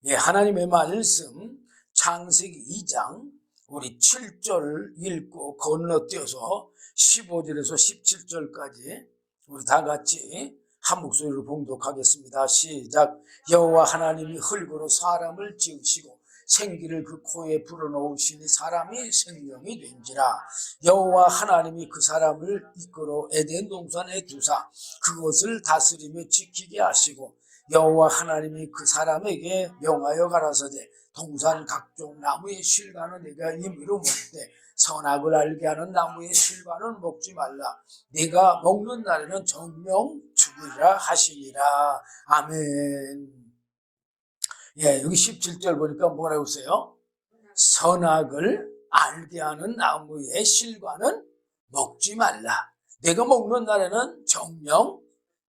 예, 하나님의 말씀 창세기 2장 우리 7절 읽고 건너뛰어서 15절에서 17절까지 우리 다 같이 한 목소리로 봉독하겠습니다. 시작. 여호와 하나님이 흙으로 사람을 지으시고 생기를 그 코에 불어넣으시니 사람이 생명이 된지라. 여호와 하나님이 그 사람을 이끌어 에덴 동산에 두사 그것을 다스리며 지키게 하시고 여호와 하나님이 그 사람에게 명하여 가라사대 동산 각종 나무의 실과는 네가 임의로 먹되 선악을 알게 하는 나무의 실과는 먹지 말라. 네가 먹는 날에는 정령 죽으리라 하시니라. 아멘. 예, 여기 17절 보니까 뭐라고 써요? 선악을 알게 하는 나무의 실과는 먹지 말라. 내가 먹는 날에는 정령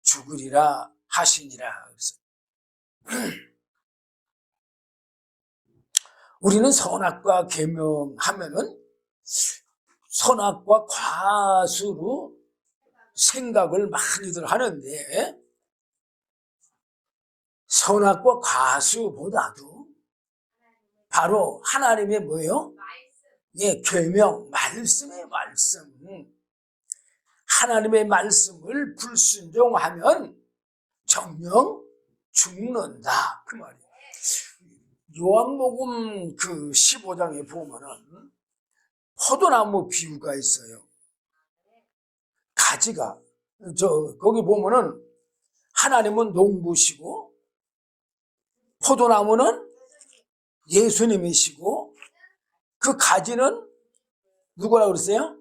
죽으리라 하시니라. 우리는 선악과 계명하면은 선악과 과수로 생각을 많이들 하는데 선악과 과수보다도 바로 하나님의 뭐예요? 예, 계명, 말씀의 말씀. 하나님의 말씀을 불순종하면 정령 죽는다. 그 말이에요. 요한복음 그 15장에 보면은 포도나무 비유가 있어요. 가지가 거기 보면은 하나님은 농부시고 포도나무는 예수님이시고 그 가지는 누구라고 그랬어요?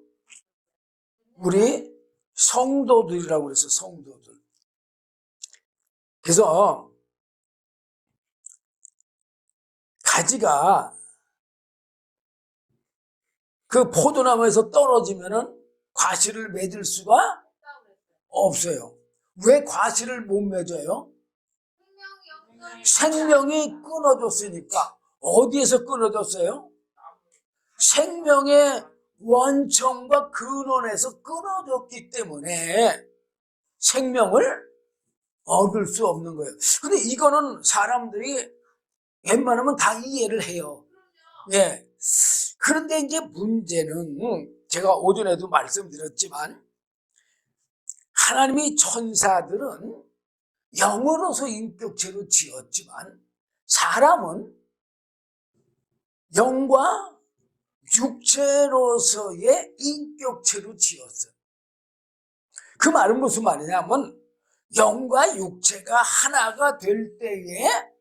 우리 성도들이라고 그랬어요. 성도들. 그래서 가지가 그 포도나무에서 떨어지면은 과실을 맺을 수가 없어요. 왜 과실을 못 맺어요? 생명이 끊어졌으니까. 어디에서 끊어졌어요? 생명의 원천과 근원에서 끊어졌기 때문에 생명을 얻을 수 없는 거예요. 근데 이거는 사람들이 웬만하면 다 이해를 해요. 예. 그런데 이제 문제는 제가 오전에도 말씀드렸지만 하나님이 천사들은 영으로서 인격체로 지었지만 사람은 영과 육체로서의 인격체로 지었어요. 그 말은 무슨 말이냐면 영과 육체가 하나가 될 때에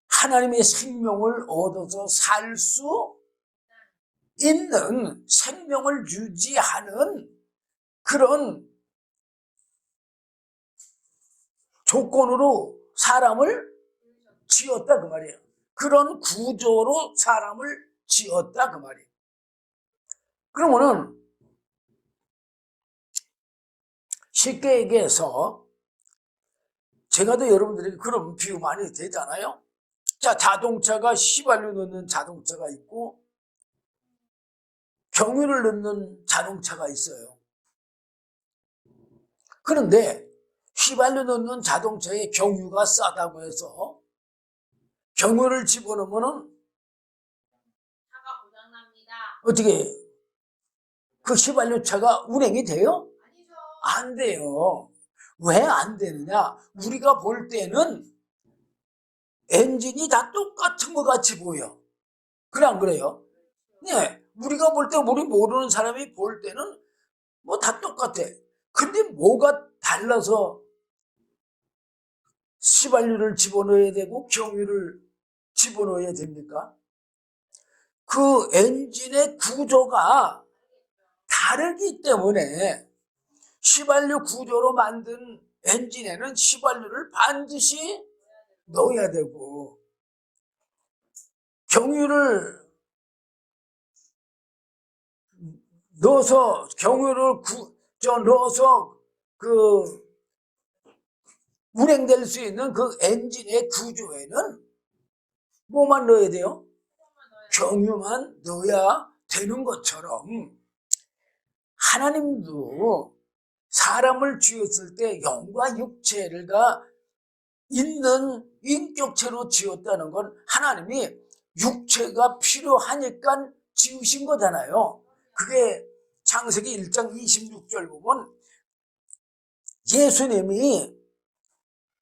하나님의 생명을 얻어서 살 수 있는 생명을 유지하는 그런 조건으로 사람을 지었다 그 말이에요. 그런 구조로 사람을 지었다 그 말이에요. 그러면은 쉽게 얘기해서 제가 또 여러분들에게 그런 비유 많이 되잖아요. 자, 자동차가 휘발유 넣는 자동차가 있고 경유를 넣는 자동차가 있어요. 그런데 휘발유 넣는 자동차에 경유가 싸다고 해서 경유를 집어넣으면 차가 고장납니다. 어떻게 그 휘발유차가 운행이 돼요? 아니죠. 안 돼요. 왜 안 되느냐? 우리가 볼 때는 엔진이 다 똑같은 것 같이 보여. 그래 안 그래요? 네, 우리가 볼 때 우리 모르는 사람이 볼 때는 뭐 다 똑같아. 근데 뭐가 달라서 휘발유를 집어넣어야 되고 경유를 집어넣어야 됩니까? 그 엔진의 구조가 다르기 때문에 휘발유 구조로 만든 엔진에는 휘발유를 반드시 넣어야 되고 경유를 넣어서 넣어서 그 운행될 수 있는 그 엔진의 구조에는 뭐만 넣어야 돼요? 경유만 넣어야 되는 것처럼 하나님도 사람을 지었을 때 영과 육체가 있는 인격체로 지었다는 건 하나님이 육체가 필요하니까 지으신 거잖아요. 그게 창세기 1장 26절 보면 예수님이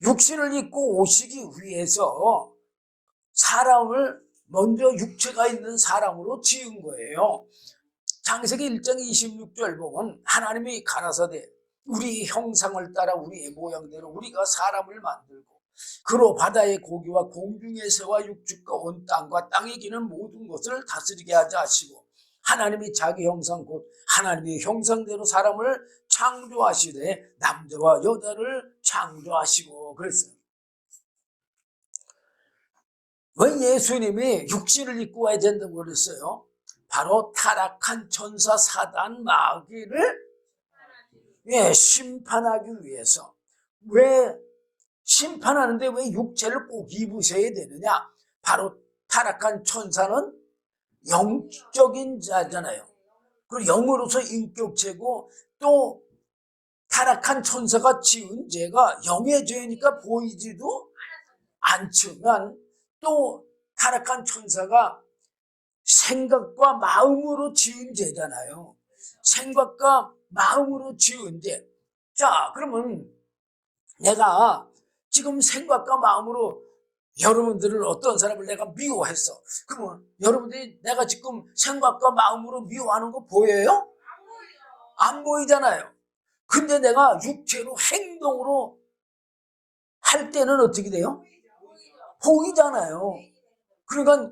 육신을 입고 오시기 위해서 사람을 먼저 육체가 있는 사람으로 지은 거예요. 창세기 1장 26절 보면 하나님이 가라사대 우리 형상을 따라 우리의 모양대로 우리가 사람을 만들고 그로 바다의 고기와 공중의 새와 육축과 온 땅과 땅에 기는 모든 것을 다스리게 하자 하시고 하나님이 자기 형상 곧 하나님의 형상대로 사람을 창조하시되 남자와 여자를 창조하시고 그랬어요. 왜 예수님이 육신을 입고 와야 된다고 그랬어요? 바로 타락한 천사 사단 마귀를 심판하기 위해서. 왜 심판하는데 왜 육체를 꼭 입으셔야 되느냐? 바로 타락한 천사는 영적인 자잖아요. 그리고 영으로서 인격체고 또 타락한 천사가 지은 죄가 영의 죄니까 보이지도 않지만 또 타락한 천사가 생각과 마음으로 지은 죄잖아요. 생각과 마음으로 지은 죄. 자, 그러면 내가 지금 생각과 마음으로 여러분들을 어떤 사람을 내가 미워했어. 그러면 여러분들이 내가 지금 생각과 마음으로 미워하는 거 보여요? 안 보이잖아요. 근데 내가 육체로 행동으로 할 때는 어떻게 돼요? 보이잖아요. 그러니까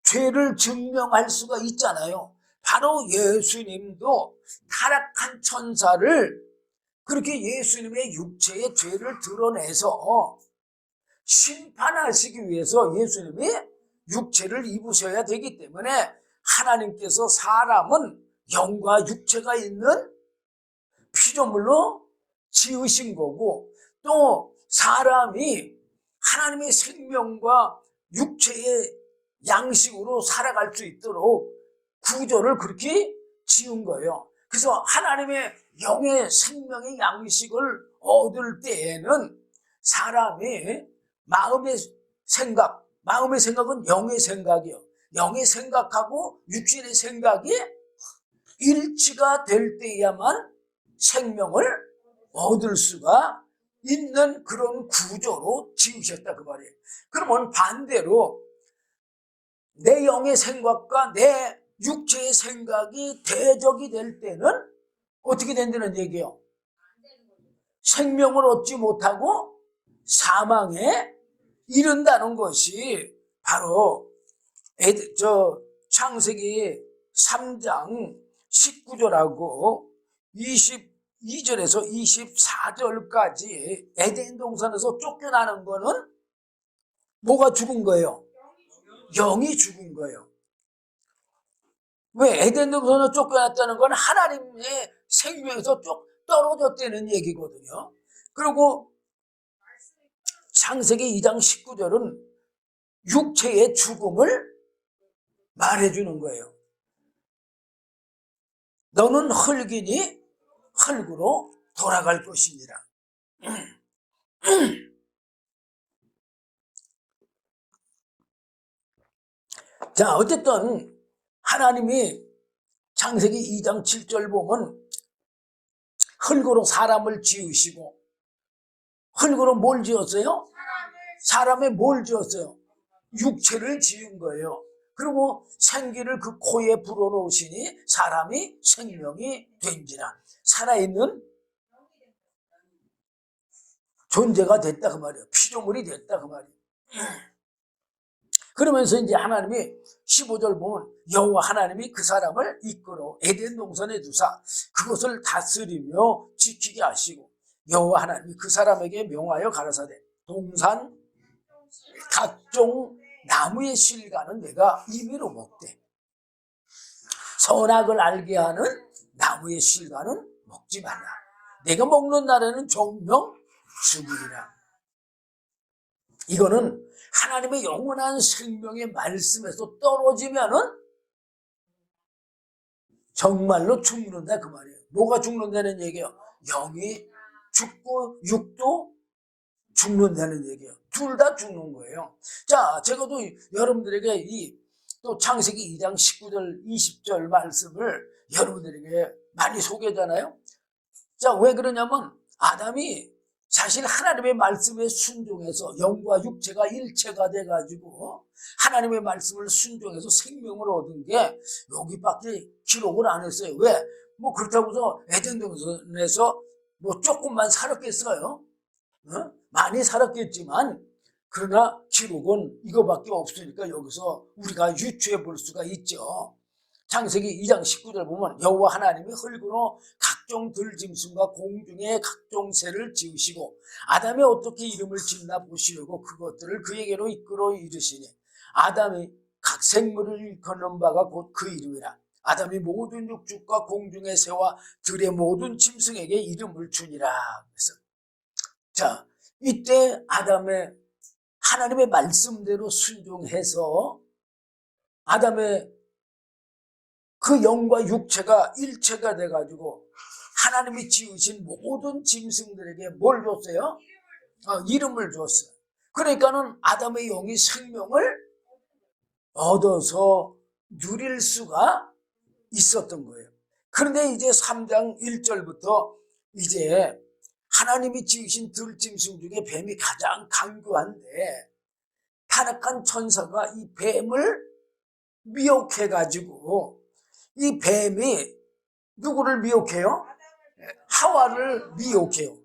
죄를 증명할 수가 있잖아요. 바로 예수님도 타락한 천사를 그렇게 예수님의 육체의 죄를 드러내서 심판하시기 위해서 예수님이 육체를 입으셔야 되기 때문에 하나님께서 사람은 영과 육체가 있는 피조물로 지으신 거고 또 사람이 하나님의 생명과 육체의 양식으로 살아갈 수 있도록 구조를 그렇게 지은 거예요. 그래서 하나님의 영의 생명의 양식을 얻을 때에는 사람이 마음의 생각은 영의 생각이요. 영의 생각하고 육신의 생각이 일치가 될 때야만 생명을 얻을 수가 있는 그런 구조로 지으셨다 그 말이에요. 그러면 반대로 내 영의 생각과 내 육체의 생각이 대적이 될 때는 어떻게 된다는 얘기예요? 생명을 얻지 못하고 사망에 이른다는 것이 바로 창세기 3장 19절하고 22절에서 24절까지 에덴 동산에서 쫓겨나는 거는 뭐가 죽은 거예요? 영이 죽은 거예요. 왜? 에덴 동산에서 쫓겨났다는 건 하나님의 생명에서 쭉 떨어졌다는 얘기거든요. 그리고 창세기 2장 19절은 육체의 죽음을 말해주는 거예요. 너는 흙이니 흙으로 돌아갈 것이니라. 자, 어쨌든 하나님이 창세기 2장 7절 보면 흙으로 사람을 지으시고 흙으로 뭘 지었어요? 사람에 뭘 지었어요? 육체를 지은 거예요. 그리고 생기를 그 코에 불어넣으시니 사람이 생명이 된지라. 살아있는 존재가 됐다 그 말이에요. 피조물이 됐다 그 말이에요. 그러면서 이제 하나님이 15절 보면 여호와 하나님이 그 사람을 이끌어 에덴 동산에 두사 그것을 다스리며 지키게 하시고 여호와 하나님이 그 사람에게 명하여 가라사대 동산 각종 나무의 실과는 내가 임의로 먹되 선악을 알게 하는 나무의 실과는 먹지 말라. 내가 먹는 날에는 정령 죽으리라. 이거는 하나님의 영원한 생명의 말씀에서 떨어지면은 정말로 죽는다 그 말이에요. 뭐가 죽는다는 얘기예요? 영이 죽고 육도 죽는다는 얘기예요. 둘 다 죽는 거예요. 자, 제가 또 여러분들에게 또 창세기 2장 19절 20절 말씀을 여러분들에게 많이 소개하잖아요. 자, 왜 그러냐면 아담이 사실 하나님의 말씀에 순종해서 영과 육체가 일체가 돼가지고 하나님의 말씀을 순종해서 생명을 얻은 게 여기밖에 기록을 안 했어요. 왜? 뭐 그렇다고 해서 에덴 동산에서 뭐 조금만 살았겠어요? 어? 많이 살았겠지만 그러나 기록은 이거밖에 없으니까 여기서 우리가 유추해 볼 수가 있죠. 창세기 2장 19절 보면 여호와 하나님이 흙으로 각종 들짐승과 공중의 각종 새를 지으시고 아담이 어떻게 이름을 짓나 보시려고 그것들을 그에게로 이끌어 이르시니 아담이 각 생물을 일컫는 바가 곧 그 이름이라. 아담이 모든 육축과 공중의 새와 들의 모든 짐승에게 이름을 주니라. 그래서 자, 이때 아담의 하나님의 말씀대로 순종해서 아담의 그 영과 육체가 일체가 돼가지고 하나님이 지으신 모든 짐승들에게 뭘 줬어요? 이름을 줬어요. 그러니까는 아담의 영이 생명을 얻어서 누릴 수가 있었던 거예요. 그런데 이제 3장 1절부터 이제 하나님이 지으신 들짐승 중에 뱀이 가장 강교한데 타락한 천사가 이 뱀을 미혹해가지고 이 뱀이 누구를 미혹해요? 하와를 미혹해요.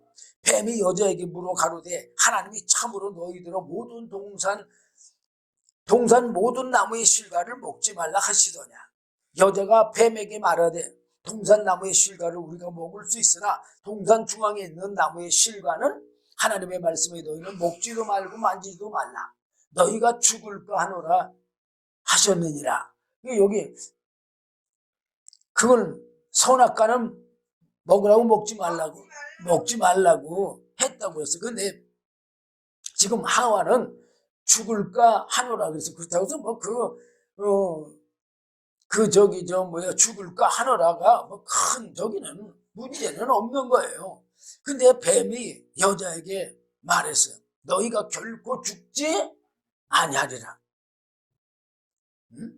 뱀이 여자에게 물어 가로되 하나님이 참으로 너희들어 모든 동산 모든 나무의 실과를 먹지 말라 하시더냐. 여자가 뱀에게 말하되 동산 나무의 실과를 우리가 먹을 수 있으나 동산 중앙에 있는 나무의 실과는 하나님의 말씀에 너희는 먹지도 말고 만지지도 말라. 너희가 죽을까 하노라 하셨느니라. 여기 그걸 선악과는 먹으라고 먹지 말라고 했다고 했어요. 근데 지금 하와는 죽을까 하노라 그래서 그렇다고 해서 죽을까 하노라가 뭐 큰 저기는 문제는 없는 거예요. 근데 뱀이 여자에게 말했어요. 너희가 결코 죽지 아니하리라. 응?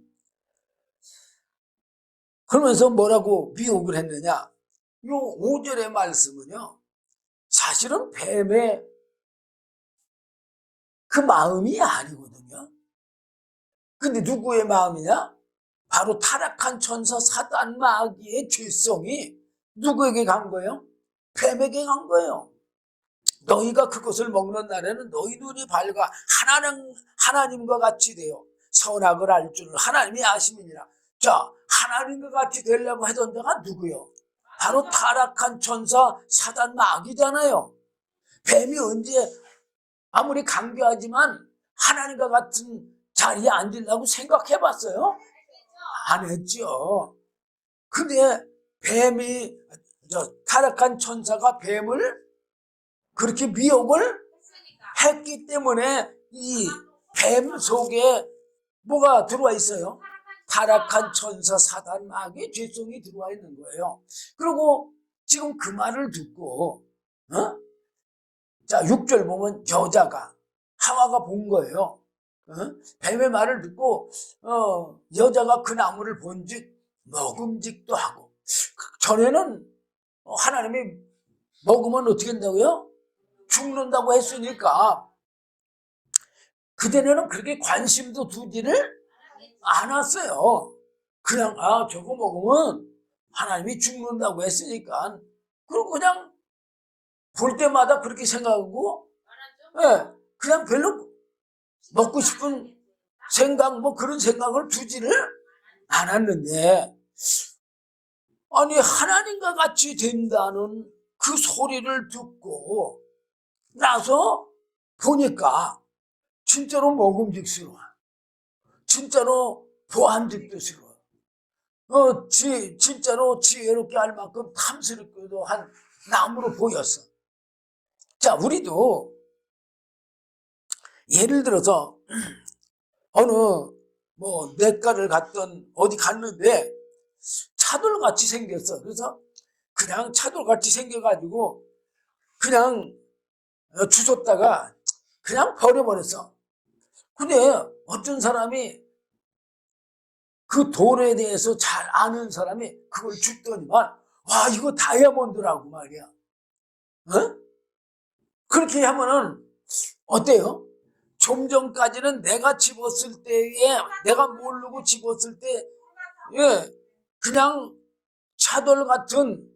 그러면서 뭐라고 미혹을 했느냐? 요 5절의 말씀은요, 사실은 뱀의 그 마음이 아니거든요. 근데 누구의 마음이냐? 바로 타락한 천사 사단 마귀의 죄성이 누구에게 간 거예요? 뱀에게 간 거예요. 너희가 그것을 먹는 날에는 너희 눈이 밝아 하나님과 같이 되어 선악을 알 줄을 하나님이 아심이니라. 자, 하나님과 같이 되려고 하던 자가 누구요? 바로 타락한 천사 사단 마귀잖아요. 뱀이 언제 아무리 강교하지만 하나님과 같은 자리에 앉으려고 생각해 봤어요? 안 했죠. 근데 타락한 천사가 뱀을 그렇게 미혹을 했기 때문에 이 뱀 속에 뭐가 들어와 있어요? 타락한 천사 사단 마귀의 죄성이 들어와 있는 거예요. 그리고 지금 그 말을 듣고 자 6절 보면 여자가 하와가 본 거예요. 뱀의 말을 듣고 여자가 그 나무를 본즉 먹음직도 하고 전에는 하나님이 먹으면 어떻게 된다고요? 죽는다고 했으니까 그전에는 그렇게 관심도 두지를 않았어요. 그냥 저거 먹으면 하나님이 죽는다고 했으니까 그리고 그냥 볼 때마다 그렇게 생각하고 그냥 별로 먹고 싶은 생각 뭐 그런 생각을 두지를 않았는데 아니 하나님과 같이 된다는 그 소리를 듣고 나서 보니까 진짜로 먹음직스러워. 진짜로 보암직스러워. 진짜로 지혜롭게 할 만큼 탐스럽기도 한 나무로 보였어. 자, 우리도 예를 들어서 어느 내과를 갔던 어디 갔는데 차돌같이 생겼어. 그래서 그냥 차돌같이 생겨가지고 그냥 주웠다가 그냥 버려버렸어. 근데 어떤 사람이 그 돌에 대해서 잘 아는 사람이 그걸 줬더니만 와 이거 다이아몬드라고 말이야. 어? 그렇게 하면은 어때요? 좀 전까지는 내가 집었을 때에 내가 모르고 집었을 때 예, 그냥 차돌 같은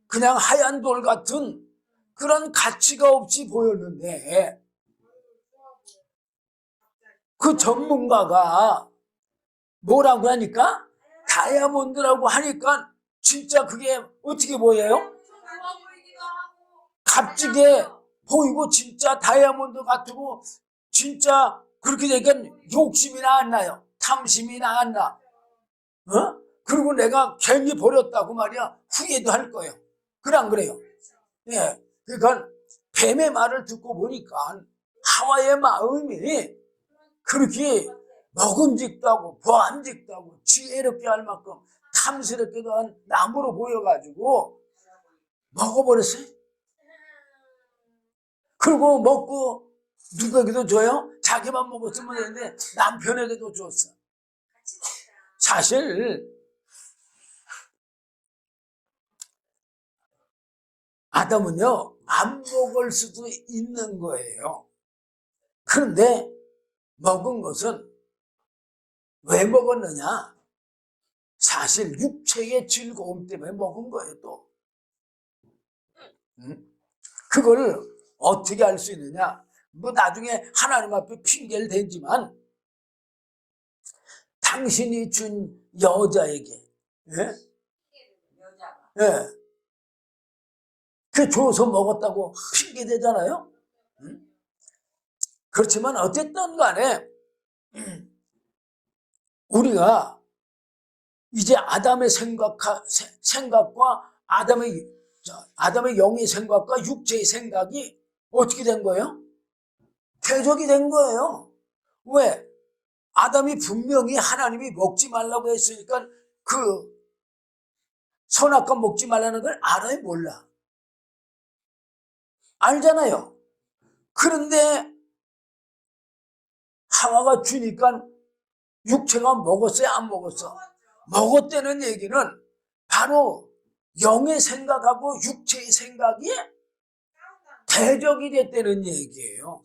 그냥 하얀 돌 같은 그런 가치가 없이 보였는데 그 전문가가 뭐라고 하니까 다이아몬드라고 하니까 진짜 그게 어떻게 보여요? 값지게 보이고 진짜 다이아몬드 같고 진짜 그렇게 되니까 욕심이나 안 나요. 탐심이나 안 나. 어? 그리고 내가 괜히 버렸다고 말이야 후회도 할 거예요. 그래 안 그래요? 예. 그러니까 뱀의 말을 듣고 보니까 하와의 마음이 그렇게 먹음직도 하고 보암직도 하고 지혜롭게 할 만큼 탐스럽게도 한 나무로 보여가지고 먹어버렸어요. 그리고 먹고 누구에게도 줘요? 자기만 먹었으면 되는데 남편에게도 줬어. 사실 아담은요 안 먹을 수도 있는 거예요. 그런데 먹은 것은 왜 먹었느냐? 사실 육체의 즐거움 때문에 먹은 거예요. 또 그걸 어떻게 알 수 있느냐? 뭐 나중에 하나님 앞에 핑계를 대지만 당신이 준 여자에게 예? 예. 그 줘서 먹었다고 핑계 대잖아요. 그렇지만 어쨌든 간에 우리가 이제 아담의 생각과 아담의 영의 생각과 육체의 생각이 어떻게 된 거예요? 대적이 된 거예요. 왜? 아담이 분명히 하나님이 먹지 말라고 했으니까 그 선악과 먹지 말라는 걸 알아요? 몰라? 알잖아요. 그런데 하와가 주니까 육체가 먹었어요? 안 먹었어? 먹었다는 얘기는 바로 영의 생각하고 육체의 생각이 대적이 됐다는 얘기예요.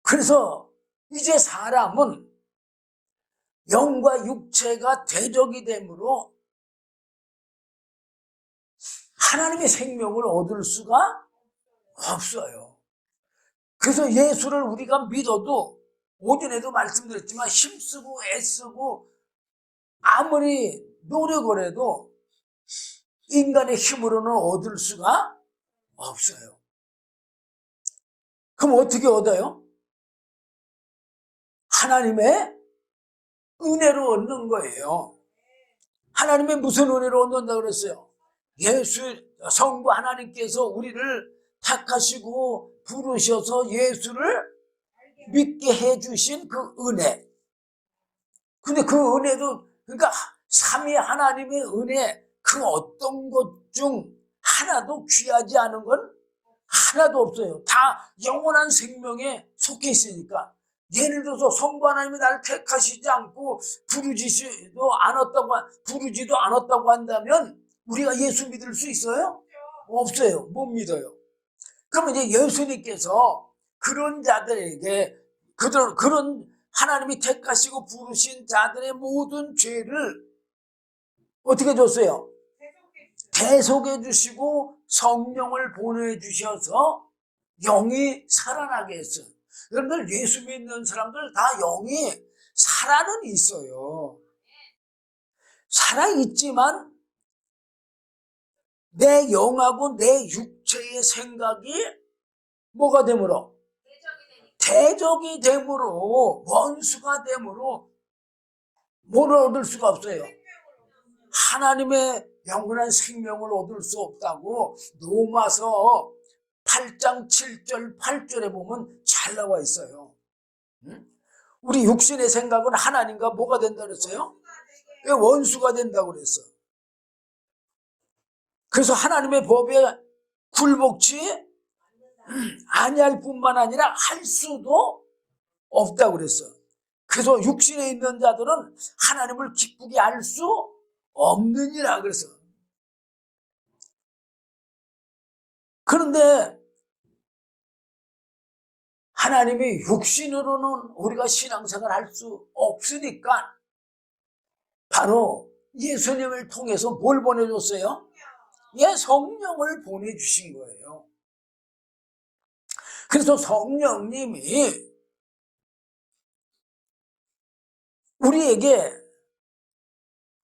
그래서 이제 사람은 영과 육체가 대적이 되므로 하나님의 생명을 얻을 수가 없어요. 그래서 예수를 우리가 믿어도 오전에도 말씀드렸지만 힘쓰고 애쓰고 아무리 노력을 해도 인간의 힘으로는 얻을 수가 없어요. 그럼 어떻게 얻어요? 하나님의 은혜로 얻는 거예요. 하나님의 무슨 은혜로 얻는다고 그랬어요? 예수 성부 하나님께서 우리를 택하시고 부르셔서 예수를 믿게 해주신 그 은혜. 근데 그 은혜도 그러니까 삼위 하나님의 은혜 그 어떤 것 중 하나도 귀하지 않은 건 하나도 없어요. 다 영원한 생명에 속해 있으니까. 예를 들어서 성부 하나님이 나를 택하시지 않고 부르지도 않았다고 한다면 우리가 예수 믿을 수 있어요? 없어요. 못 믿어요. 그러면 이제 예수님께서 그런 자들에게 그런 하나님이 택하시고 부르신 자들의 모든 죄를 어떻게 줬어요? 대속해 주시고 성령을 보내주셔서 영이 살아나게 했어요. 여러분들 예수 믿는 사람들 다 영이 살아는 있어요. 살아있지만 내 영하고 내 육체의 생각이 뭐가 되므로? 대적이 되므로 원수가 되므로 뭘 얻을 수가 없어요. 하나님의 영원한 생명을 얻을 수 없다고 로마서 8장 7절 8절에 보면 잘 나와 있어요. 우리 육신의 생각은 하나님과 뭐가 된다 그랬어요? 원수가 된다고 그랬어요. 그래서 하나님의 법에 굴복치 아니할 뿐만 아니라 할 수도 없다고 그랬어. 그래서 육신에 있는 자들은 하나님을 기쁘게 할 수 없느니라 그랬어. 그런데 하나님이 육신으로는 우리가 신앙생활 할 수 없으니까 바로 예수님을 통해서 뭘 보내줬어요? 예, 성령을 보내주신 거예요. 그래서 성령님이 우리에게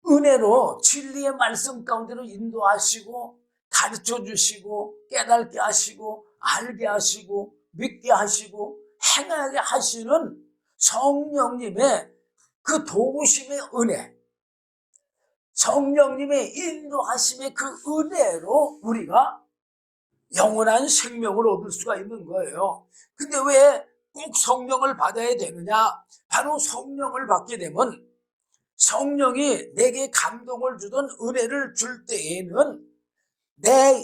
은혜로 진리의 말씀 가운데로 인도하시고 가르쳐 주시고 깨닫게 하시고 알게 하시고 믿게 하시고 행하게 하시는 성령님의 그 도우심의 은혜, 성령님의 인도하심의 그 은혜로 우리가 영원한 생명을 얻을 수가 있는 거예요. 근데 왜 꼭 성령을 받아야 되느냐? 바로 성령을 받게 되면 성령이 내게 감동을 주던 은혜를 줄 때에는 내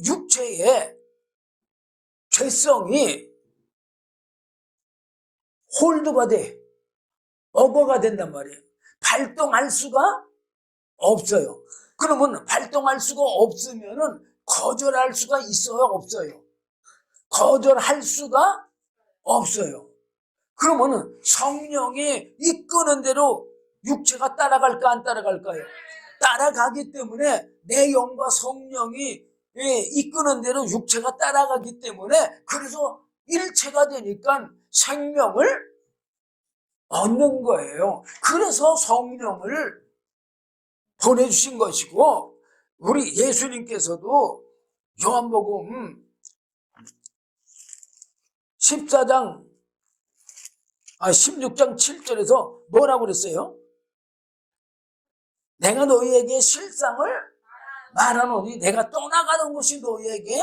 육체의 죄성이 홀드가 돼. 억어가 된단 말이에요. 발동할 수가 없어요. 그러면 발동할 수가 없으면은 거절할 수가 있어요? 없어요? 거절할 수가 없어요. 그러면은 성령이 이끄는 대로 육체가 따라갈까 안 따라갈까요? 따라가기 때문에 내 영과 성령이 이끄는 대로 육체가 따라가기 때문에 그래서 일체가 되니까 생명을 얻는 거예요. 그래서 성령을 보내주신 것이고 우리 예수님께서도 요한복음 16장 7절에서 뭐라고 그랬어요? 내가 너희에게 실상을 말하노니 내가 떠나가는 것이 너희에게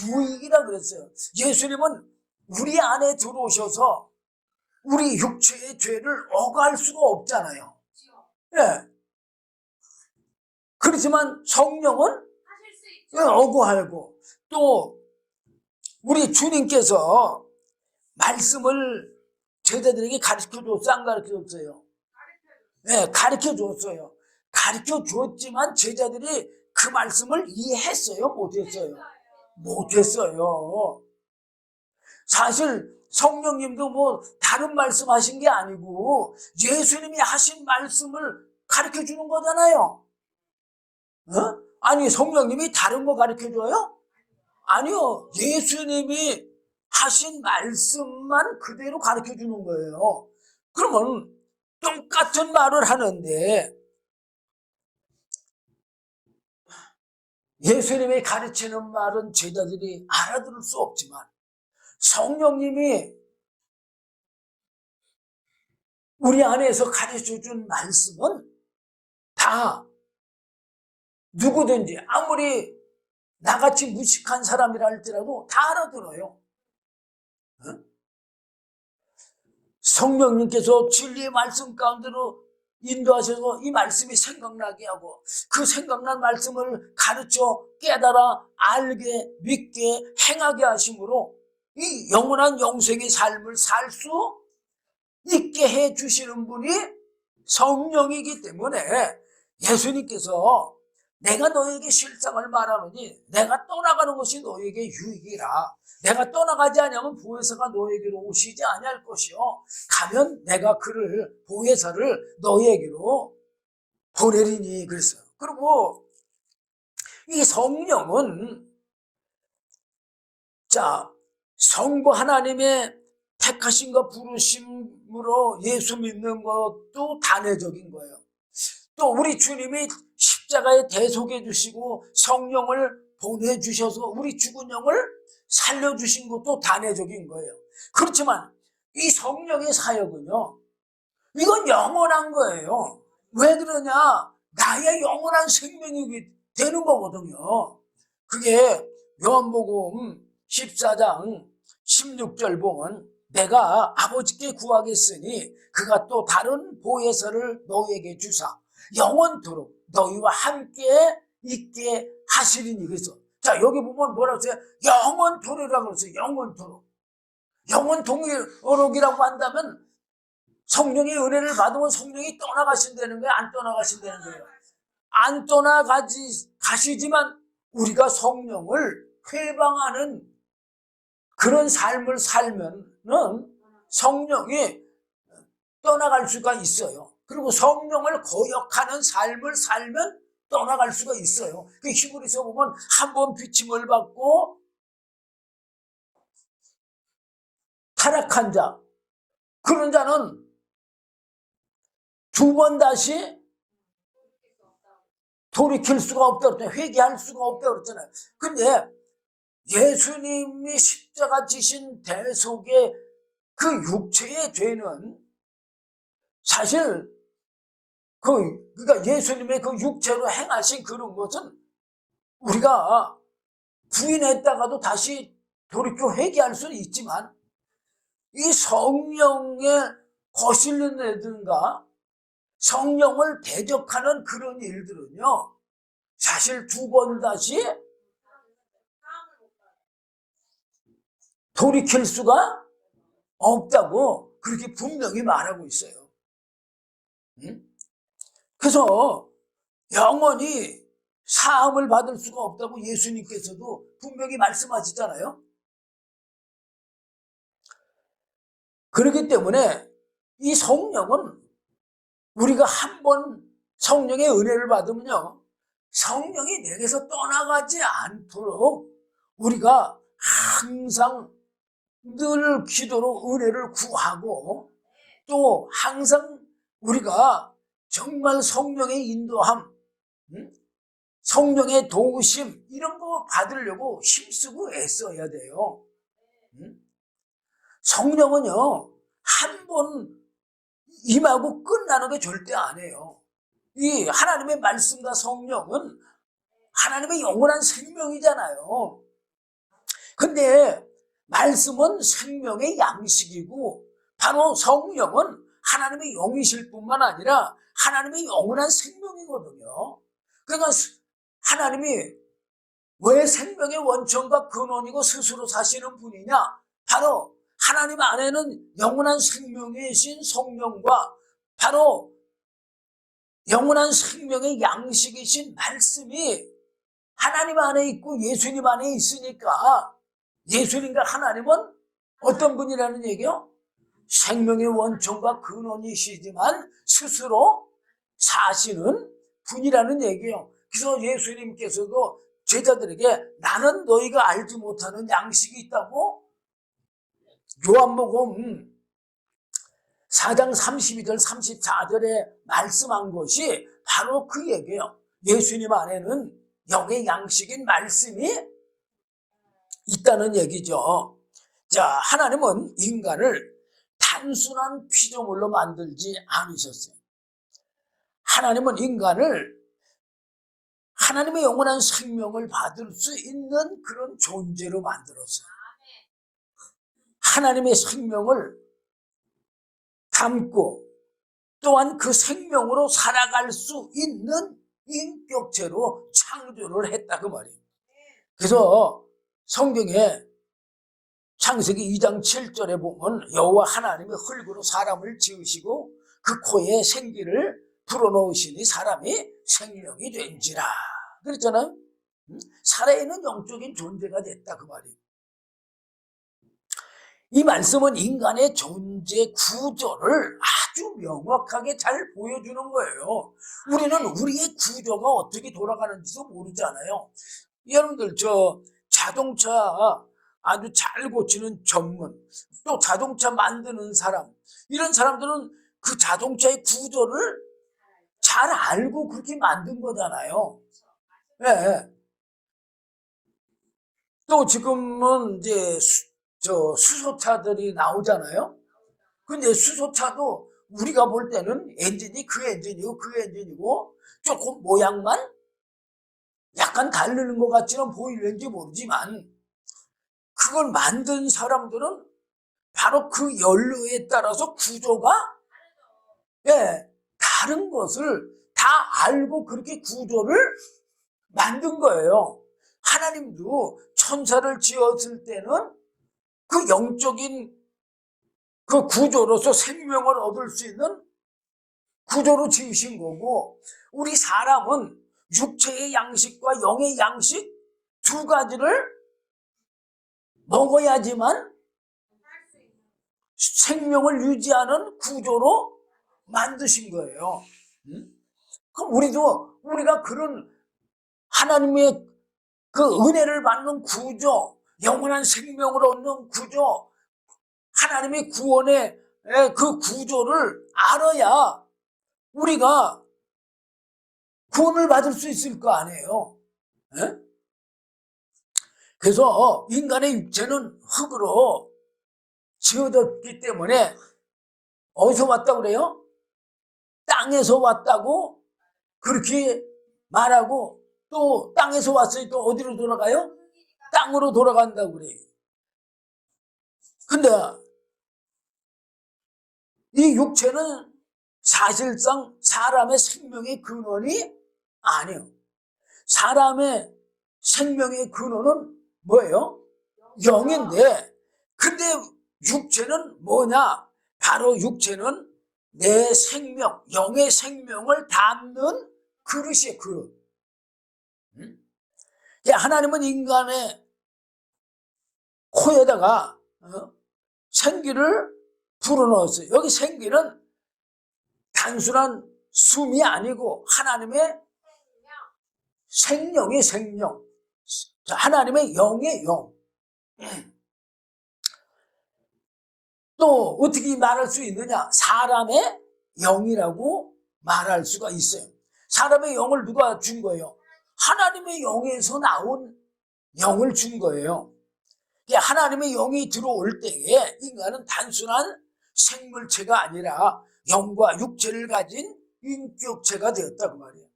유익이라 그랬어요. 예수님은 우리 안에 들어오셔서 우리 육체의 죄를 억할 수가 없잖아요. 예. 그렇지만 성령은 억울하고 또 우리 주님께서 말씀을 제자들에게 가르쳐줬어요? 안 가르쳐줬어요? 네, 가르쳐줬어요. 가르쳐줬지만 제자들이 그 말씀을 이해했어요? 못했어요? 못했어요. 사실 성령님도 뭐 다른 말씀 하신 게 아니고 예수님이 하신 말씀을 가르쳐주는 거잖아요. 어? 아니 성령님이 다른 거 가르쳐줘요? 아니요. 예수님이 하신 말씀만 그대로 가르쳐주는 거예요. 그러면 똑같은 말을 하는데 예수님이 가르치는 말은 제자들이 알아들을 수 없지만 성령님이 우리 안에서 가르쳐준 말씀은 다 누구든지 아무리 나같이 무식한 사람이라 할지라도 다 알아들어요. 성령님께서 진리의 말씀 가운데로 인도하셔서 이 말씀이 생각나게 하고 그 생각난 말씀을 가르쳐 깨달아 알게 믿게 행하게 하심으로 이 영원한 영생의 삶을 살 수 있게 해 주시는 분이 성령이기 때문에 예수님께서 내가 너에게 실상을 말하노니 내가 떠나가는 것이 너에게 유익이라. 내가 떠나가지 않으면 보혜사가 너에게로 오시지 아니할 것이요 가면 내가 그를 보혜사를 너에게로 보내리니 그랬어요. 그리고 이 성령은 자 성부 하나님의 택하심과 부르심으로 예수 믿는 것도 단회적인 거예요. 또 우리 주님이 십자가에 대속해 주시고 성령을 보내주셔서 우리 죽은 영을 살려주신 것도 단회적인 거예요. 그렇지만 이 성령의 사역은요, 이건 영원한 거예요. 왜 그러냐? 나의 영원한 생명이 되는 거거든요. 그게 요한복음 14장 16절 보면 내가 아버지께 구하겠으니 그가 또 다른 보혜사를 너희에게 주사 영원토록 너희와 함께 있게 하시리니. 그래서 자, 여기 보면 뭐라고 써요? 영원토로라고 그랬어요. 영원토로. 영원토록이라고 한다면 성령의 은혜를 받으면 성령이 떠나가신다는 거예요? 안 떠나가신다는 거예요? 안 가시지만 우리가 성령을 회방하는 그런 삶을 살면은 성령이 떠나갈 수가 있어요. 그리고 성령을 거역하는 삶을 살면 떠나갈 수가 있어요. 그 히브리서 보면 한 번 비침을 받고 타락한 자, 그런 자는 두 번 다시 돌이킬 수가 없다고 그랬잖아요. 회개할 수가 없다고 그랬잖아요. 근데 예수님이 십자가 지신 대속의 그 육체의 죄는 사실 그러니까 예수님의 그 육체로 행하신 그런 것은 우리가 부인했다가도 다시 돌이켜 회개할 수는 있지만 이 성령의 거슬리는 애들과 성령을 대적하는 그런 일들은요, 사실 두 번 다시 돌이킬 수가 없다고 그렇게 분명히 말하고 있어요. 그래서 영원히 사함을 받을 수가 없다고 예수님께서도 분명히 말씀하시잖아요. 그렇기 때문에 이 성령은 우리가 한 번 성령의 은혜를 받으면요, 성령이 내게서 떠나가지 않도록 우리가 항상 늘 기도로 은혜를 구하고 또 항상 우리가 정말 성령의 인도함, 성령의 도우심 이런 거 받으려고 힘쓰고 애써야 돼요. 성령은요, 한 번 임하고 끝나는 게 절대 아니에요. 이 하나님의 말씀과 성령은 하나님의 영원한 생명이잖아요. 근데 말씀은 생명의 양식이고 바로 성령은 하나님의 영이실 뿐만 아니라 하나님의 영원한 생명이거든요. 그러니까 하나님이 왜 생명의 원천과 근원이고 스스로 사시는 분이냐? 바로 하나님 안에는 영원한 생명이신 성령과 바로 영원한 생명의 양식이신 말씀이 하나님 안에 있고 예수님 안에 있으니까 예수님과 하나님은 어떤 분이라는 얘기요? 생명의 원천과 근원이시지만 스스로 사시는 분이라는 얘기예요. 그래서 예수님께서도 제자들에게 나는 너희가 알지 못하는 양식이 있다고 요한복음 4장 32절 34절에 말씀한 것이 바로 그 얘기예요. 예수님 안에는 영의 양식인 말씀이 있다는 얘기죠. 자, 하나님은 인간을 단순한 피조물로 만들지 않으셨어요. 하나님은 인간을 하나님의 영원한 생명을 받을 수 있는 그런 존재로 만들었어요. 하나님의 생명을 담고 또한 그 생명으로 살아갈 수 있는 인격체로 창조를 했다 그 말이에요. 그래서 성경에 창세기 2장 7절에 보면 여호와 하나님이 흙으로 사람을 지으시고 그 코에 생기를 불어넣으시니 사람이 생명이 된지라 그랬잖아요. 살아있는 영적인 존재가 됐다 그 말이에요. 이 말씀은 인간의 존재 구조를 아주 명확하게 잘 보여주는 거예요. 우리는 우리의 구조가 어떻게 돌아가는지도 모르잖아요. 여러분들 자동차 아주 잘 고치는 전문, 또 자동차 만드는 사람, 이런 사람들은 그 자동차의 구조를 잘 알고 그렇게 만든 거잖아요. 네. 또 지금은 이제 수소차들이 나오잖아요. 근데 수소차도 우리가 볼 때는 엔진이 그 엔진이고 그 엔진이고 조금 모양만 약간 다르는 것 같지는 보이는지 모르지만 그걸 만든 사람들은 바로 그 연료에 따라서 구조가 다른 것을 다 알고 그렇게 구조를 만든 거예요. 하나님도 천사를 지었을 때는 그 영적인 그 구조로서 생명을 얻을 수 있는 구조로 지으신 거고, 우리 사람은 육체의 양식과 영의 양식 두 가지를 먹어야지만 생명을 유지하는 구조로 만드신 거예요. 그럼 우리가 그런 하나님의 그 은혜를 받는 구조, 영원한 생명을 얻는 구조, 하나님의 구원의 그 구조를 알아야 우리가 구원을 받을 수 있을 거 아니에요. 에? 그래서 인간의 육체는 흙으로 지어졌기 때문에 어디서 왔다고 그래요? 땅에서 왔다고 그렇게 말하고, 또 땅에서 왔으니 또 어디로 돌아가요? 땅으로 돌아간다고 그래요. 근데 이 육체는 사실상 사람의 생명의 근원이 아니에요. 사람의 생명의 근원은 뭐예요? 영인데, 근데 육체는 뭐냐? 바로 육체는 내 생명, 영의 생명을 담는 그릇이에요, 그릇. 하나님은 인간의 코에다가 생기를 불어넣었어요. 여기 생기는 단순한 숨이 아니고 하나님의 생명의 생명, 하나님의 영의 영. 또 어떻게 말할 수 있느냐? 사람의 영이라고 말할 수가 있어요. 사람의 영을 누가 준 거예요? 하나님의 영에서 나온 영을 준 거예요. 하나님의 영이 들어올 때에 인간은 단순한 생물체가 아니라 영과 육체를 가진 인격체가 되었다 그 말이에요.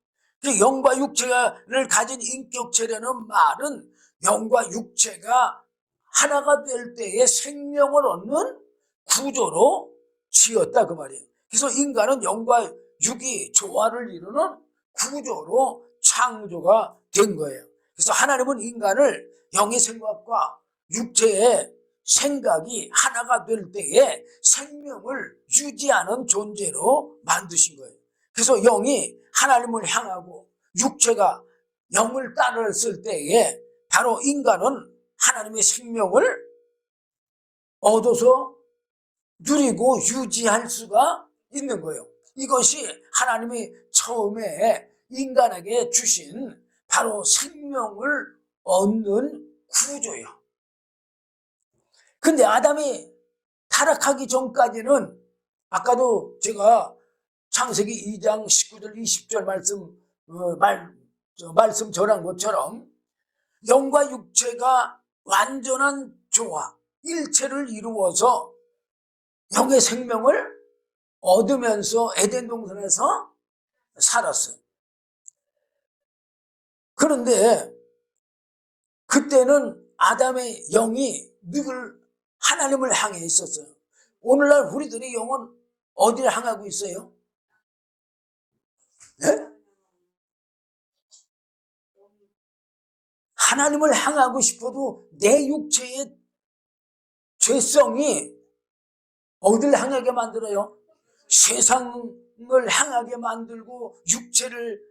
영과 육체를 가진 인격체라는 말은 영과 육체가 하나가 될 때에 생명을 얻는 구조로 지었다 그 말이에요. 그래서 인간은 영과 육이 조화를 이루는 구조로 창조가 된 거예요. 그래서 하나님은 인간을 영의 생각과 육체의 생각이 하나가 될 때에 생명을 유지하는 존재로 만드신 거예요. 그래서 영이 하나님을 향하고 육체가 영을 따랐을 때에 바로 인간은 하나님의 생명을 얻어서 누리고 유지할 수가 있는 거예요. 이것이 하나님이 처음에 인간에게 주신 바로 생명을 얻는 구조예요. 근데 아담이 타락하기 전까지는, 아까도 제가 창세기 2장 19절 20절 말씀 전한 것처럼 영과 육체가 완전한 조화, 일체를 이루어서 영의 생명을 얻으면서 에덴 동산에서 살았어요. 그런데 그때는 아담의 영이 늘 하나님을 향해 있었어요. 오늘날 우리들의 영은 어디를 향하고 있어요? 네? 하나님을 향하고 싶어도 내 육체의 죄성이 어디를 향하게 만들어요? 세상을 향하게 만들고, 육체를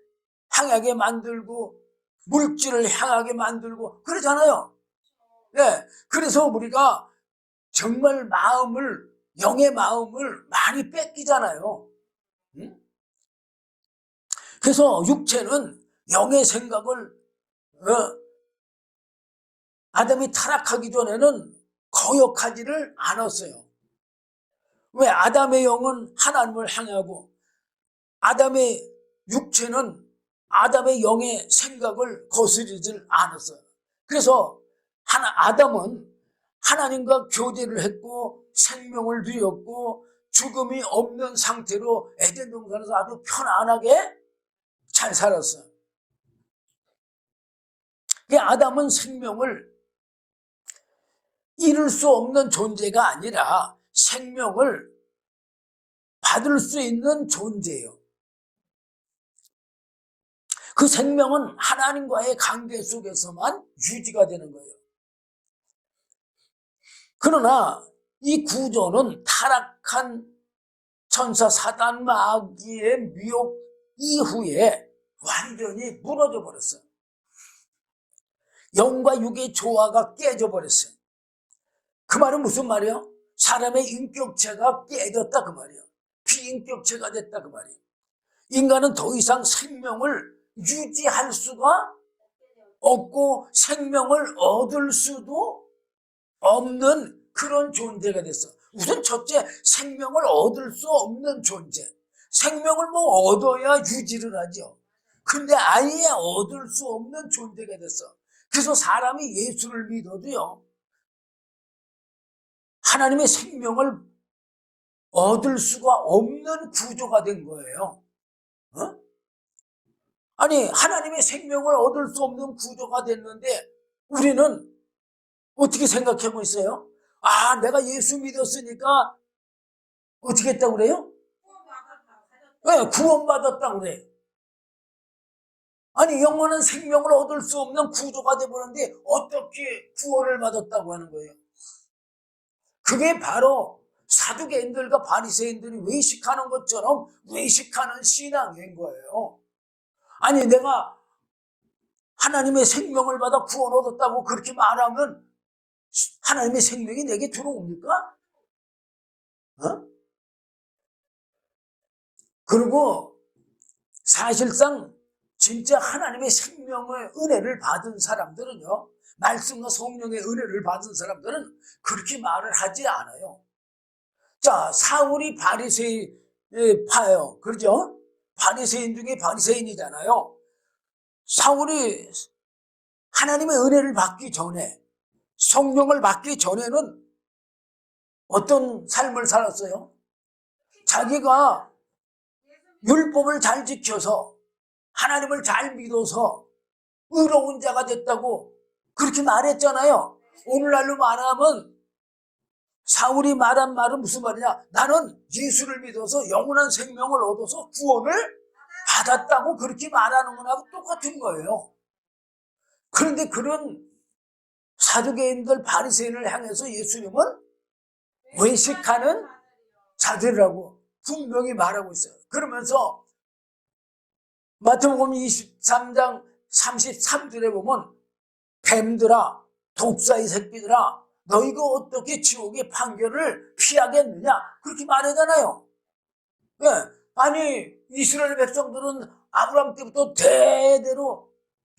향하게 만들고, 물질을 향하게 만들고 그러잖아요. 네, 그래서 우리가 정말 영의 마음을 많이 뺏기잖아요. 그래서 육체는 영의 생각을 아담이 타락하기 전에는 거역하지를 않았어요. 왜? 아담의 영은 하나님을 향하고 아담의 육체는 아담의 영의 생각을 거스르질 않았어요. 그래서 아담은 하나님과 교제를 했고 생명을 누렸고 죽음이 없는 상태로 에덴 동산에서 아주 편안하게 잘 살았어요. 아담은 생명을 잃을 수 없는 존재가 아니라 생명을 받을 수 있는 존재예요. 그 생명은 하나님과의 관계 속에서만 유지가 되는 거예요. 그러나 이 구조는 타락한 천사 사단 마귀의 미혹 이후에 완전히 무너져 버렸어요. 영과 육의 조화가 깨져 버렸어요. 그 말은 무슨 말이에요? 사람의 인격체가 깨졌다 그 말이에요. 비인격체가 됐다 그 말이에요. 인간은 더 이상 생명을 유지할 수가 없고 생명을 얻을 수도 없는 그런 존재가 됐어. 우선 첫째, 생명을 얻을 수 없는 존재. 생명을 뭐 얻어야 유지를 하죠. 근데 아예 얻을 수 없는 존재가 됐어. 그래서 사람이 예수를 믿어도요, 하나님의 생명을 얻을 수가 없는 구조가 된 거예요. 어? 아니, 하나님의 생명을 얻을 수 없는 구조가 됐는데 우리는 어떻게 생각하고 있어요? 아, 내가 예수 믿었으니까 어떻게 했다고 그래요? 네, 구원받았다고 그래. 아니, 영원한 생명을 얻을 수 없는 구조가 되버렸는데 어떻게 구원을 받았다고 하는 거예요? 그게 바로 사두개인들과 바리새인들이 외식하는 것처럼 외식하는 신앙인 거예요. 아니, 내가 하나님의 생명을 받아 구원 얻었다고 그렇게 말하면 하나님의 생명이 내게 들어옵니까? 어? 그리고 사실상 진짜 하나님의 생명의 은혜를 받은 사람들은요, 말씀과 성령의 은혜를 받은 사람들은 그렇게 말을 하지 않아요. 자, 사울이 바리새파예요. 그렇죠? 바리새인 중에 바리새인이잖아요. 사울이 하나님의 은혜를 받기 전에, 성령을 받기 전에는 어떤 삶을 살았어요? 자기가 율법을 잘 지켜서 하나님을 잘 믿어서 의로운 자가 됐다고 그렇게 말했잖아요. 오늘날로 말하면 사울이 말한 말은 무슨 말이냐? 나는 예수를 믿어서 영원한 생명을 얻어서 구원을 받았다고 그렇게 말하는 거하고 똑같은 거예요. 그런데 그런 사두개인들 바리새인을 향해서 예수님은 외식하는 자들이라고 분명히 말하고 있어요. 그러면서 마태복음 23장 33절에 보면 뱀들아, 독사의 새끼들아, 너희가 어떻게 지옥의 판결을 피하겠느냐 그렇게 말하잖아요. 네. 아니, 이스라엘 백성들은 아브라함 때부터 대대로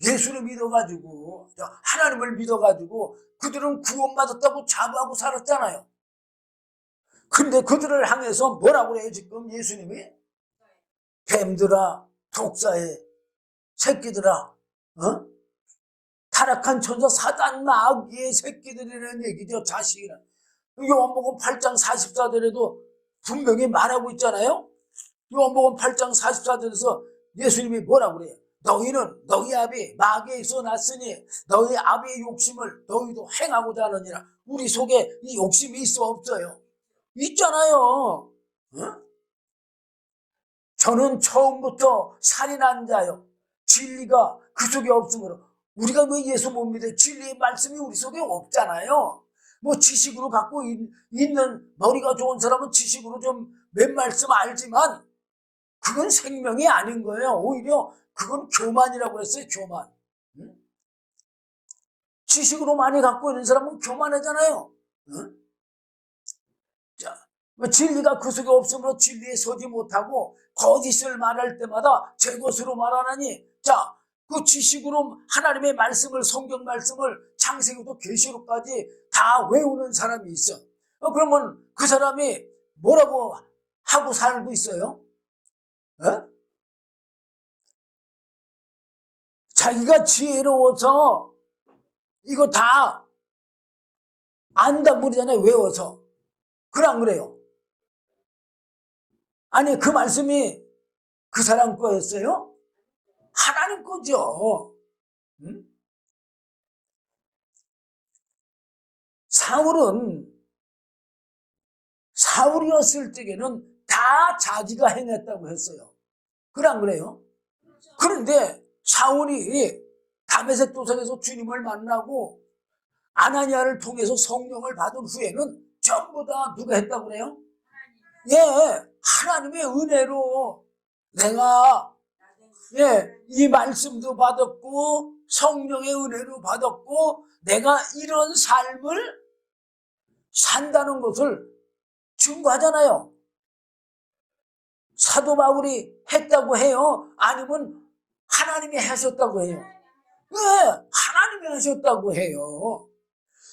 예수를 믿어가지고 하나님을 믿어가지고 그들은 구원받았다고 자부하고 살았잖아요. 근데 그들을 향해서 뭐라고 해요 지금 예수님이? 뱀들아, 독사의 새끼들아, 어? 타락한 천사 사단 마귀의 새끼들이라는 얘기죠. 자식이라. 요한복음 8장 44절에도 분명히 말하고 있잖아요. 요한복음 8장 44절에서 예수님이 뭐라고 그래요? 너희는 너희 아비 마귀에서 났으니 너희 아비의 욕심을 너희도 행하고자 하느니라. 우리 속에 이 욕심이 있어 없어요? 있잖아요. 어? 저는 처음부터 살인한 자요. 진리가 그 속에 없으므로. 우리가 왜 예수 못 믿어요? 진리의 말씀이 우리 속에 없잖아요. 뭐 지식으로 갖고 있는 머리가 좋은 사람은 지식으로 좀 몇 말씀 알지만 그건 생명이 아닌 거예요. 오히려 그건 교만이라고 했어요. 교만. 응? 지식으로 많이 갖고 있는 사람은 교만하잖아요. 응? 자, 진리가 그 속에 없으므로 진리에 서지 못하고 거짓을 말할 때마다 제 것으로 말하나니, 자, 그 지식으로 하나님의 말씀을, 성경 말씀을 창세기부터 계시록까지 다 외우는 사람이 있어. 그러면 그 사람이 뭐라고 하고 살고 있어요? 어? 자기가 지혜로워서 이거 다 안다고 그러잖아요. 외워서. 그래 안 그래요? 아니, 그 말씀이 그 사람 거였어요? 하나님 거죠. 응? 사울이었을 적에는 다 자기가 해냈다고 했어요. 그래 안 그래요? 그런데 사울이 다메섹 도상에서 주님을 만나고 아나니아를 통해서 성령을 받은 후에는 전부 다 누가 했다고 그래요? 예, 하나님의 은혜로 내가 이 말씀도 받았고 성령의 은혜로 받았고 내가 이런 삶을 산다는 것을 증거하잖아요. 사도 바울이 했다고 해요? 아니면 하나님이 하셨다고 해요? 네, 하나님이 하셨다고 해요.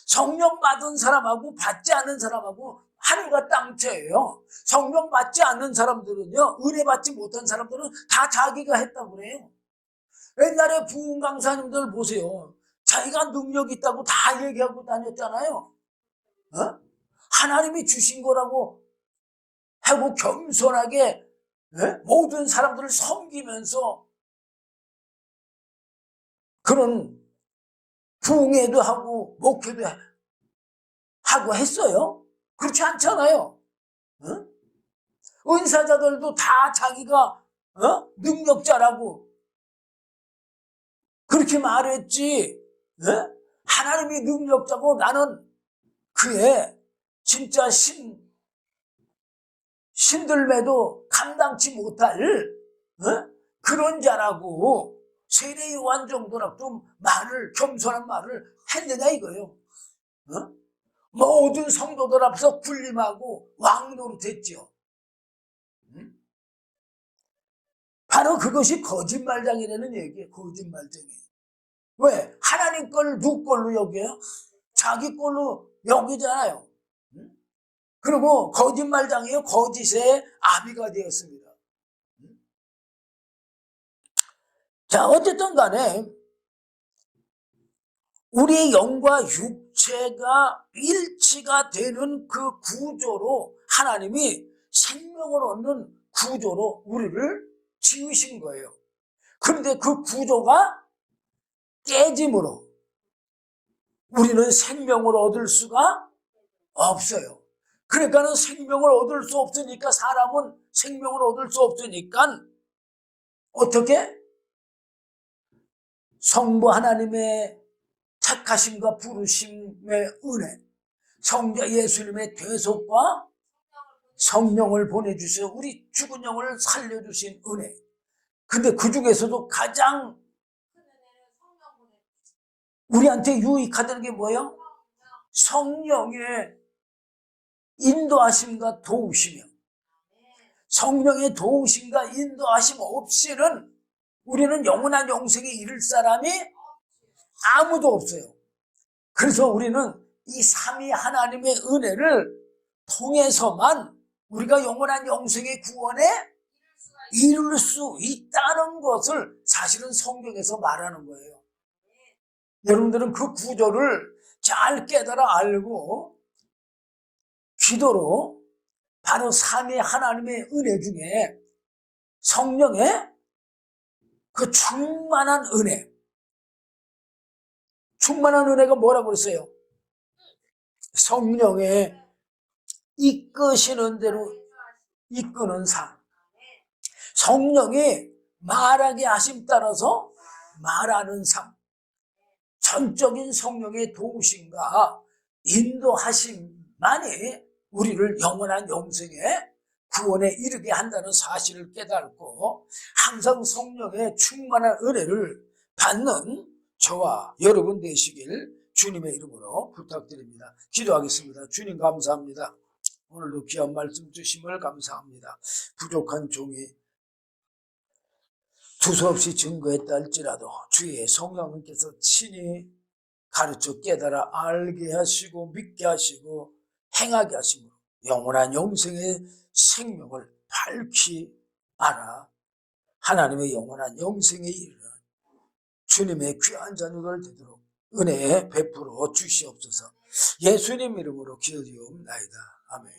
성령 받은 사람하고 받지 않는 사람하고 하늘과 땅차예요. 성령 받지 않는 사람들은요, 은혜 받지 못한 사람들은 다 자기가 했다고 그래요. 옛날에 부흥 강사님들 보세요. 자기가 능력 있다고 다 얘기하고 다녔잖아요. 어? 하나님이 주신 거라고 하고 겸손하게 모든 사람들을 섬기면서 그런 부흥회도 하고 목회도 하고 했어요. 그렇지 않잖아요. 은사자들도 다 자기가 능력자라고 그렇게 말했지. 하나님이 능력자고 나는 그의 진짜 신들매도 감당치 못할 그런 자라고 세례 요한 정도나 좀 겸손한 말을 했느냐 이거예요. 모든 성도들 앞에서 군림하고 왕노릇했죠. 바로 그것이 거짓말장이라는 얘기예요. 거짓말장이. 왜? 하나님 걸 누구 걸로 여겨요? 자기 걸로 여기잖아요. 그리고 거짓말장이에요. 거짓의 아비가 되었습니다. 자, 어쨌든 간에 우리의 영과 육체가 일치가 되는 그 구조로 하나님이 생명을 얻는 구조로 우리를 지으신 거예요. 그런데 그 구조가 깨짐으로 우리는 생명을 얻을 수가 없어요. 그러니까는 생명을 얻을 수 없으니까 사람은 생명을 얻을 수 없으니까 어떻게? 성부 하나님의 착하심과 부르심의 은혜, 성자 예수님의 대속과 성령을 보내주셔서 우리 죽은 영을 살려주신 은혜. 근데 그 중에서도 가장 우리한테 유익하다는 게 뭐예요? 성령의 인도하심과 도우시며 성령의 도우심과 인도하심 없이는 우리는 영원한 영생에 이를 사람이 아무도 없어요. 그래서 우리는 이 삼위 하나님의 은혜를 통해서만 우리가 영원한 영생의 구원에 이룰 수 있다는 것을 사실은 성경에서 말하는 거예요. 여러분들은 그 구조를 잘 깨달아 알고 기도로 바로 삼위 하나님의 은혜 중에 성령의 그 충만한 은혜, 충만한 은혜가 뭐라고 그랬어요? 성령의 이끄시는 대로 이끄는 삶. 성령이 말하게 하심 따라서 말하는 삶. 전적인 성령의 도우심과 인도하심만이 우리를 영원한 영생에 구원에 이르게 한다는 사실을 깨닫고 항상 성령의 충만한 은혜를 받는 저와 여러분 되시길 주님의 이름으로 부탁드립니다. 기도하겠습니다. 주님 감사합니다. 오늘도 귀한 말씀 주심을 감사합니다. 부족한 종이 두서없이 증거했다 할지라도 주의 성령님께서 친히 가르쳐 깨달아 알게 하시고 믿게 하시고 행하게 하심으로 영원한 영생의 생명을 밝히 알아 하나님의 영원한 영생에 이르는 주님의 귀한 자녀들 되도록 은혜 베풀어 주시옵소서. 예수님 이름으로 기도드리옵나이다. 아멘.